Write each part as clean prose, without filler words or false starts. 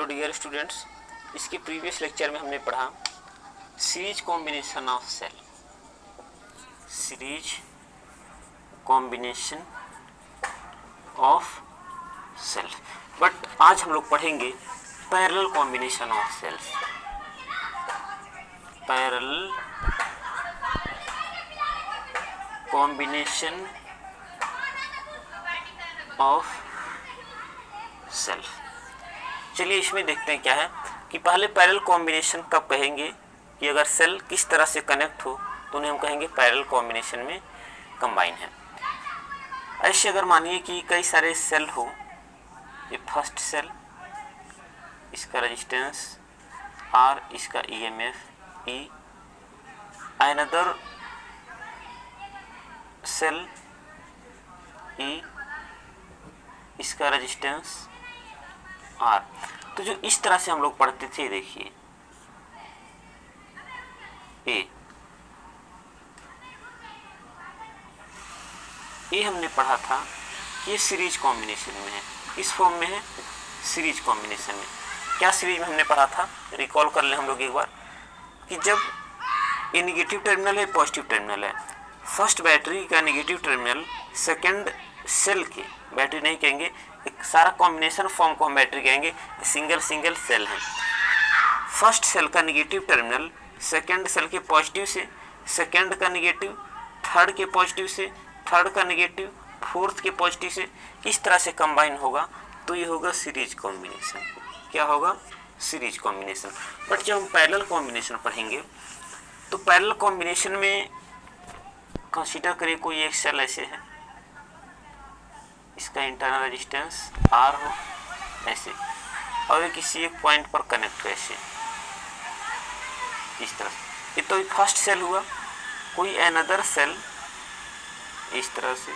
Hello dear students, इसके previous lecture में हमने पढ़ा series combination of cell. Series combination of cell, but आज हम लोग पढ़ेंगे parallel combination of cells. Parallel combination of cell. चलिए इसमें देखते हैं क्या है कि पहले पैरेलल कॉम्बिनेशन कब कहेंगे कि अगर सेल किस तरह से कनेक्ट हो तो उन्हें हम कहेंगे पैरेलल कॉम्बिनेशन में कंबाइन है। ऐसे अगर मानिए कि कई सारे सेल हो, ये फर्स्ट सेल, इसका रेजिस्टेंस R, इसका EMF E, another cell E, इसका रेजिस्टेंस R। तो जो इस तरह से हम लोग पढ़ते थे, देखिए ए हमने पढ़ा था कि ये सीरीज कॉम्बिनेशन में है, इस फॉर्म में है सीरीज कॉम्बिनेशन में। क्या सीरीज में हमने पढ़ा था, रिकॉल कर ले हम लोग एक बार कि जब ये निगेटिव टर्मिनल है, पॉजिटिव टर्मिनल है, फर्स्ट बैटरी का निगेटिव टर्मिनल सेकंड सेल के, बैटरी नहीं कहेंगे, एक सारा कॉम्बिनेशन फॉर्म को हम बैटरी कहेंगे, सिंगल सेल है। फर्स्ट सेल का निगेटिव टर्मिनल सेकंड सेल के पॉजिटिव से, सेकंड का निगेटिव थर्ड के पॉजिटिव से, थर्ड का निगेटिव फोर्थ के पॉजिटिव से, इस तरह से कंबाइन होगा तो ये होगा सीरीज कॉम्बिनेशन। क्या होगा? Series combination. बट जब हम पैरेलल कॉम्बिनेशन पढ़ेंगे तो पैरेलल कॉम्बिनेशन में कंसीडर करिए कोई एक सेल ऐसे है, इसका इंटरनल रेजिस्टेंस R हो ऐसे, और ये किसी एक पॉइंट पर कनेक्ट हो ऐसे, इस तरह से। ये तो फर्स्ट सेल हुआ, कोई अनदर सेल इस तरह से,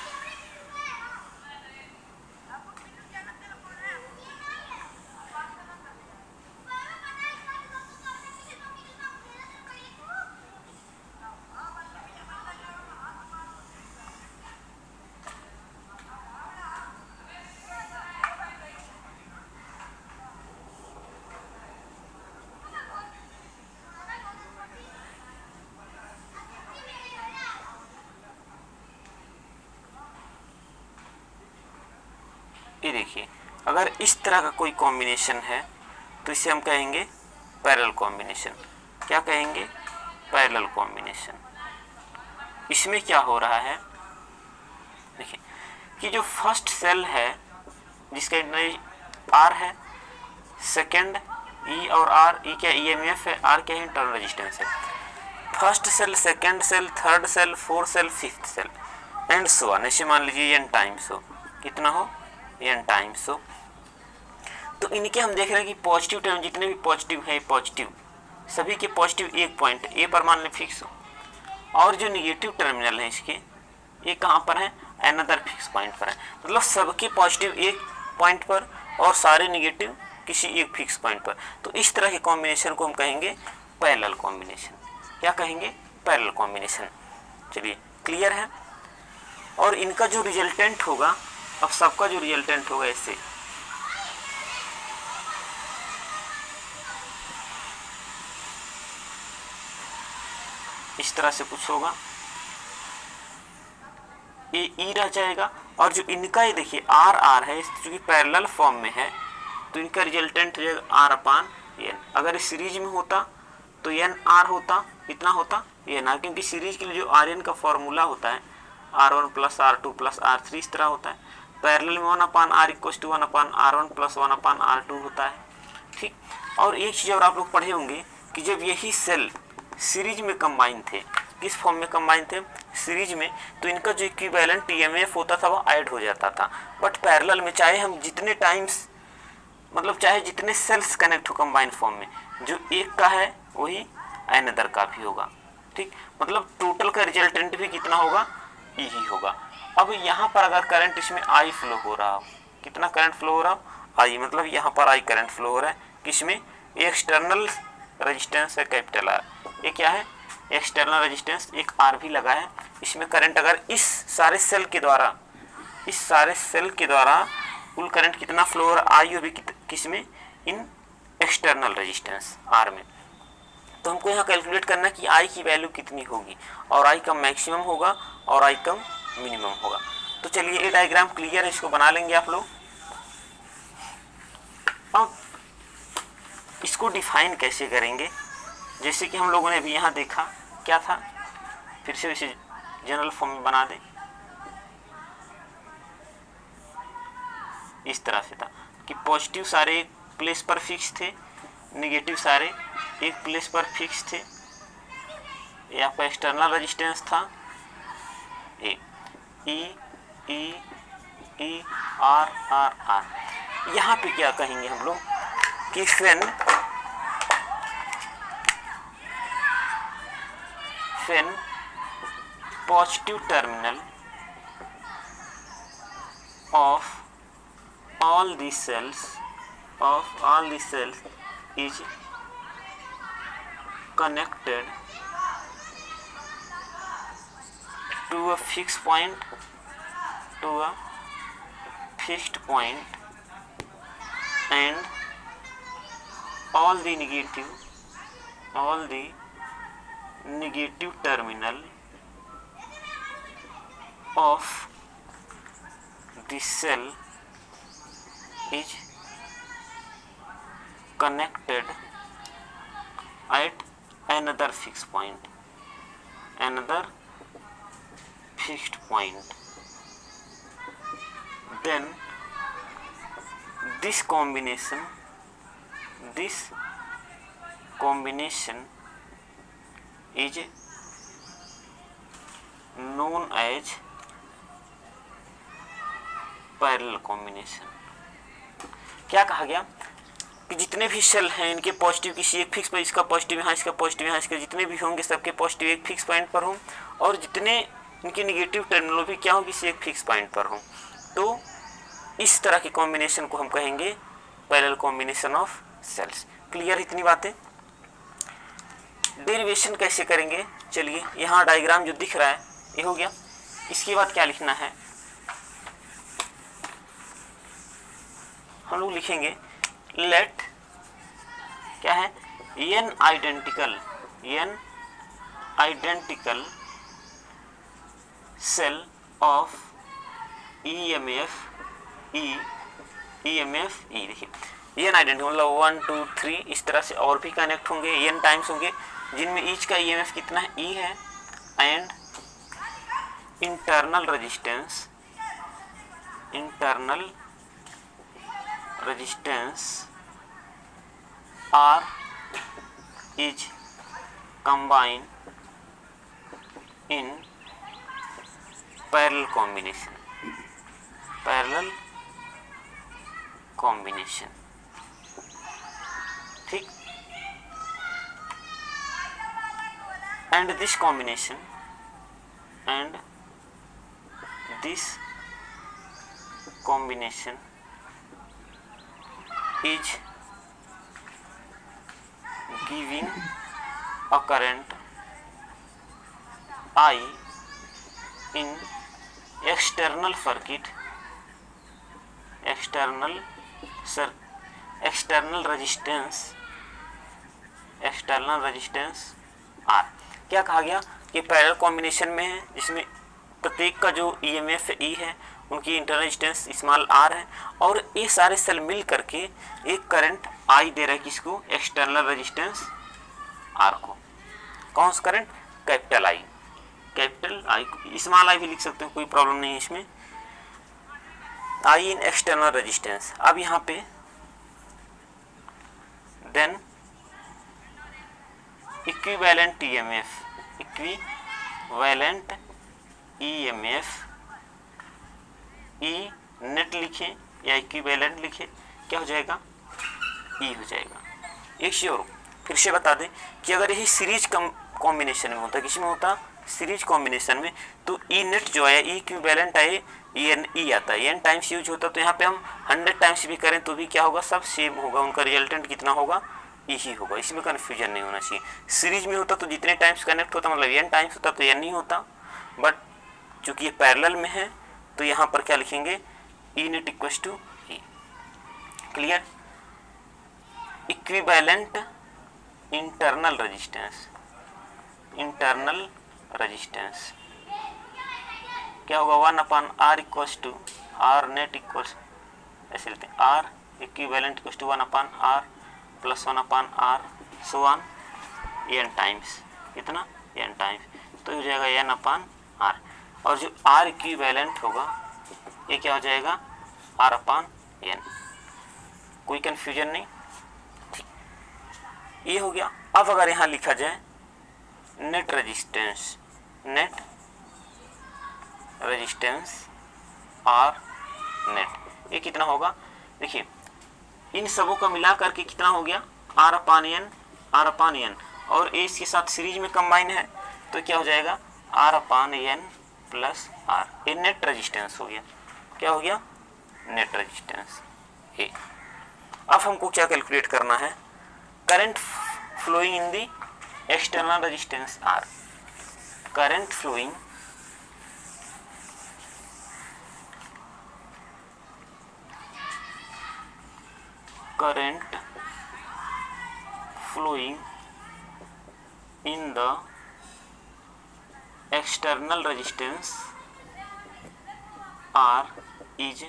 ये देखिए अगर इस तरह का कोई कॉम्बिनेशन है तो इसे हम कहेंगे पैरेलल कॉम्बिनेशन। क्या कहेंगे? Parallel combination. इसमें क्या हो रहा है, देखिए कि जो फर्स्ट सेल है जिसका R है, सेकंड E और R, E क्या EMF है, R क्या इंटरनल रेजिस्टेंस है। First cell, second cell, third cell, fourth cell, fifth cell and so on, ऐसे मान लीजिए n टाइम्स हो, कितना हो n टाइम्स हो। तो इनके हम देख रहे हैं कि पॉजिटिव टर्म जितने भी पॉजिटिव है, पॉजिटिव सभी के पॉजिटिव एक पॉइंट ए पर मान लें फिक्स हो, और जो निगेटिव टर्मिनल है इसके, ये कहाँ पर है? अनदर फिक्स पॉइंट पर है। मतलब सबके पॉजिटिव एक पॉइंट पर और सारे निगेटिव किसी एक फिक्स पॉइंट पर। तो इस तरह के कॉम्बिनेशन को हम कहेंगे पैरेलल कॉम्बिनेशन। क्या कहेंगे? Parallel combination. चलिए क्लियर है। और इनका जो रिजल्टेंट होगा, अब सबका जो रिजल्टेंट होगा ऐसे, इस तरह से कुछ होगा, ये ई रह जाएगा, और जो इनका ये देखिए R है, क्योंकि पैरेलल फॉर्म में है तो इनका रिजल्टेंट हो जाएगा R/N। अगर इस सीरीज में होता तो NR होता, इतना होता NR, क्योंकि सीरीज के लिए जो RN का फॉर्मूला होता है R1 + R2 + R3 इस तरह होता है। पैरेलल में 1/R = 1/R1 + 1/R2 होता है। ठीक। और एक चीज़ और आप लोग पढ़े होंगे कि जब यही सेल सीरीज में कंबाइन थे, किस फॉर्म में कंबाइन थे? सीरीज में, तो इनका जो इक्विवेलेंट EMF होता था वो ऐड हो जाता था। बट पैरेलल में चाहे हम जितने टाइम्स, मतलब चाहे जितने सेल्स कनेक्ट हो कंबाइन फॉर्म में, जो एक का है वही अनदर का भी होगा। ठीक। मतलब टोटल का रिजल्टेंट भी कितना होगा? यही होगा। अब यहाँ पर अगर करंट इसमें I फ्लो हो रहा हो, कितना करंट फ्लो हो रहा हो? I, मतलब यहाँ पर I करंट फ्लो हो रहा है, किसमें? एक्सटर्नल रेजिस्टेंस है कैपिटल R, ये क्या है? एक्सटर्नल रेजिस्टेंस, एक R भी लगा है। इसमें करंट अगर इस सारे सेल के द्वारा, इस सारे सेल के द्वारा कुल करंट कितना फ्लो हो रहा है? I भी किसमें? इन एक्सटर्नल रेजिस्टेंस आर में। तो हमको यहाँ कैलकुलेट करना कि आई की वैल्यू कितनी होगी, और आई कम मैक्सिमम होगा और आई कम मिनिमम होगा। तो चलिए ये डायग्राम क्लियर है, इसको बना लेंगे आप लोग। अब इसको डिफाइन कैसे करेंगे, जैसे कि हम लोगों ने अभी यहाँ देखा क्या था, फिर से इसे जनरल फॉर्म में बना दें। इस तरह से था कि पॉजिटिव सारे एक प्लेस पर फिक्स थे, नेगेटिव सारे एक प्लेस पर फिक्स थे। ये आपका एक्सटर्नल रेजिस्टेंस था ए, ई ई ई आर आर आर। यहाँ पे क्या कहेंगे हम लोग कि when positive terminal of all the cells is connected to a fixed point and all the negative terminal of the cell is connected at another fixed point, then this combination is known as parallel combination. क्या कहा गया कि जितने भी cell हैं इनके positive किसी एक फिक्स पर, इसका पॉजिटिव यहाँ, इसका पॉजिटिव यहाँ, इसके जितने भी होंगे सबके पॉजिटिव एक फिक्स पॉइंट पर हों, और जितने इनके नेगेटिव टर्मिनल भी क्या हो किसी एक फिक्स पॉइंट पर हों। तो इस तरह के कॉम्बिनेशन को हम कहेंगे parallel combination of cells. Clear इतनी बातें। डेरिवेशन कैसे करेंगे, चलिए यहाँ डायग्राम जो दिख रहा है ये हो गया। इसके बाद क्या लिखना है, हम लोग लिखेंगे लेट क्या है n identical cell of EMF E। देखिए n आइडेंटिकल मतलब 1 2 3 इस तरह से और भी कनेक्ट होंगे, n टाइम्स होंगे, जिनमें ईच का EMF कितना है E है, and internal resistance R is combined in parallel combination। ठीक, and this combination is giving a current I in external resistance R। क्या कहा गया कि पैरेलल कॉम्बिनेशन में है जिसमें प्रत्येक का जो EMF E है उनकी इंटरनल रेजिस्टेंस स्मॉल r है, और ये सारे सेल मिल करके एक करंट I दे रहा है किसको, एक्सटर्नल रेजिस्टेंस R को। कौन सा current, capital I small I भी लिख सकते हैं, कोई प्रॉब्लम नहीं है इसमें। I in external resistance. अब यहाँ पे then equivalent EMF E net लिखें या इक्विवेलेंट लिखें, क्या हो जाएगा, E हो जाएगा। एक श्योर फिर से बता दें कि अगर यही सीरीज कॉम्बिनेशन में होता, किसी में होता सीरीज कॉम्बिनेशन में, तो E नेट जो है इक्विवेलेंट है E आता है, n टाइम्स यूज होता, तो यहाँ पे हम 100 टाइम्स भी करें तो भी क्या होगा, सब सेम होगा, उनका रिजल्टेंट कितना होगा, E ही होगा। इसमें कन्फ्यूजन नहीं होना चाहिए। सीरीज में होता तो जितने टाइम्स कनेक्ट होता मतलब n टाइम्स होता तो n नहीं होता, बट चूंकि ये पैरेलल में है तो यहाँ पर क्या लिखेंगे, E net equals to E। Clear. Equivalent internal resistance क्या होगा, 1/r equals to R net equals, ऐसे लेते हैं R equivalent equals to 1/r plus 1/r so on n times, कितना n टाइम्स, तो हो जाएगा n/r। और जो r इक्विवेलेंट होगा ये क्या हो जाएगा, r/n। कोई कंफ्यूजन नहीं, ठीक, ये हो गया। अब अगर यहाँ लिखा जाए नेट रेजिस्टेंस आर नेट, ये कितना होगा, देखिए इन सबों का मिला करके कितना हो गया, r/n, और ये इसके साथ सीरीज में कंबाइन है तो क्या हो जाएगा, r/n प्लस r, ये नेट रेजिस्टेंस हो गया। क्या हो गया, नेट रेजिस्टेंस। ये अब हमको क्या कैलकुलेट करना है, current flowing in the external resistance R, current flowing in the external resistance R is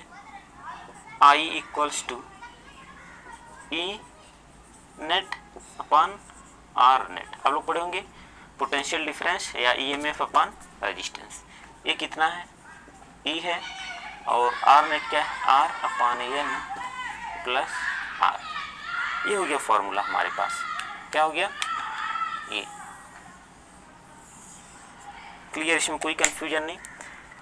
I equals to E net upon R net. आप लोग पढ़े होंगे पोटेंशियल डिफरेंस या EMF अपॉन रेजिस्टेंस। ये कितना है, E है, और R नेट क्या है, R/n प्लस R। ये हो गया फॉर्मूला हमारे पास। क्या हो गया, ये क्लियर, इसमें कोई कंफ्यूजन नहीं।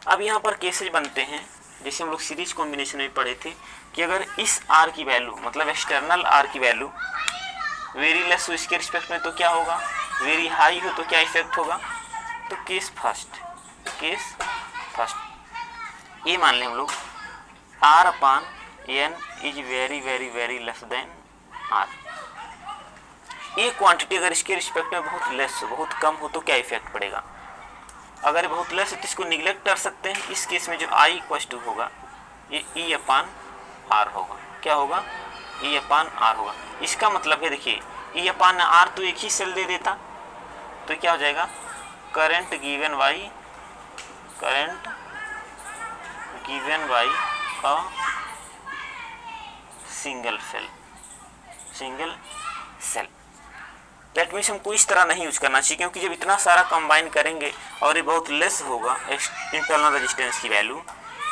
अब यहाँ पर केसेज बनते हैं, जैसे हम लोग सीरीज कॉम्बिनेशन में पढ़े थे कि अगर इस R की वैल्यू मतलब एक्सटर्नल R की वैल्यू वेरी लेस हो इसके रिस्पेक्ट में तो क्या होगा, वेरी हाई हो तो क्या इफेक्ट होगा, तो केस फर्स्ट ये मान लें हम लोग R/n is very very very less than R। ये क्वांटिटी अगर इसके रिस्पेक्ट में बहुत लेस हो, बहुत कम हो तो क्या इफेक्ट पड़ेगा, अगर बहुत लेस है तो इसको निगलेक्ट कर सकते हैं। इस केस में जो I इक्वल टू होगा ये E/R होगा। क्या होगा, E/R होगा। इसका मतलब है देखिए E/R तो एक ही सेल दे देता तो क्या हो जाएगा, current given by a single cell. That means हमको इस तरह नहीं यूज करना चाहिए, क्योंकि जब इतना सारा कंबाइन करेंगे और ये बहुत लेस होगा इंटरनल रेजिस्टेंस की वैल्यू,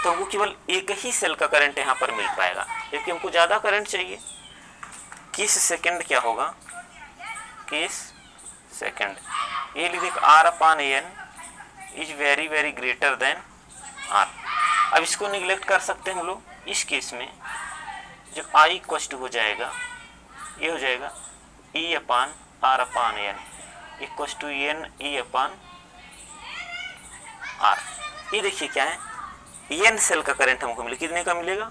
तो हमको केवल एक ही सेल का करंट यहाँ पर मिल पाएगा, क्योंकि हमको ज़्यादा करंट चाहिए। केस सेकंड क्या होगा, केस सेकंड ये लिख दें R/n is very very greater than R। अब इसको निगलेक्ट कर सकते हैं हम लोग। इस केस में जो I इक्वल हो जाएगा ये हो जाएगा E/R/n इक्वल टू NE/R। ये देखिए क्या है, n सेल का करंट हमको मिलेगा, कितने का मिलेगा,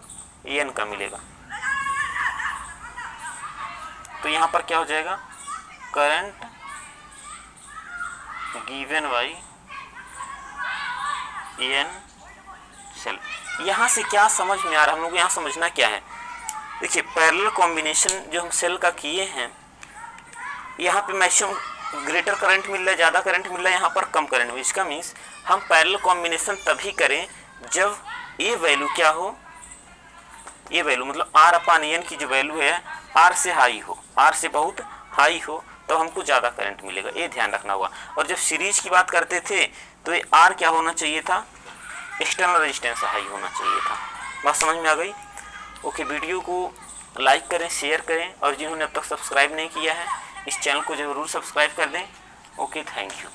n का मिलेगा। तो यहाँ पर क्या हो जाएगा, current given by n cell. यहाँ से क्या समझ में आ रहा है, हम लोग यहाँ समझना क्या है, देखिए पैरेलल कॉम्बिनेशन जो हम सेल का किए हैं, यहाँ पे मैक्सिमम ग्रेटर करंट मिल रहा है, ज़्यादा करंट मिल रहा है, यहाँ पर कम करंट मिल। इसका मीन्स हम पैरेलल कॉम्बिनेशन तभी करें जब ये वैल्यू क्या हो, ये वैल्यू मतलब R/n की जो वैल्यू है R से हाई हो, R से बहुत हाई हो, तो हमको ज़्यादा करंट मिलेगा, ये ध्यान रखना होगा। और जब सीरीज की बात करते थे तो ये R क्या होना चाहिए था, एक्सटर्नल रेजिस्टेंस हाई होना चाहिए था। बात समझ में आ गई। ओके, वीडियो को लाइक करें, शेयर करें, और जिन्होंने अब तक सब्सक्राइब नहीं किया है इस चैनल को ज़रूर सब्सक्राइब कर दें। Okay, thank you.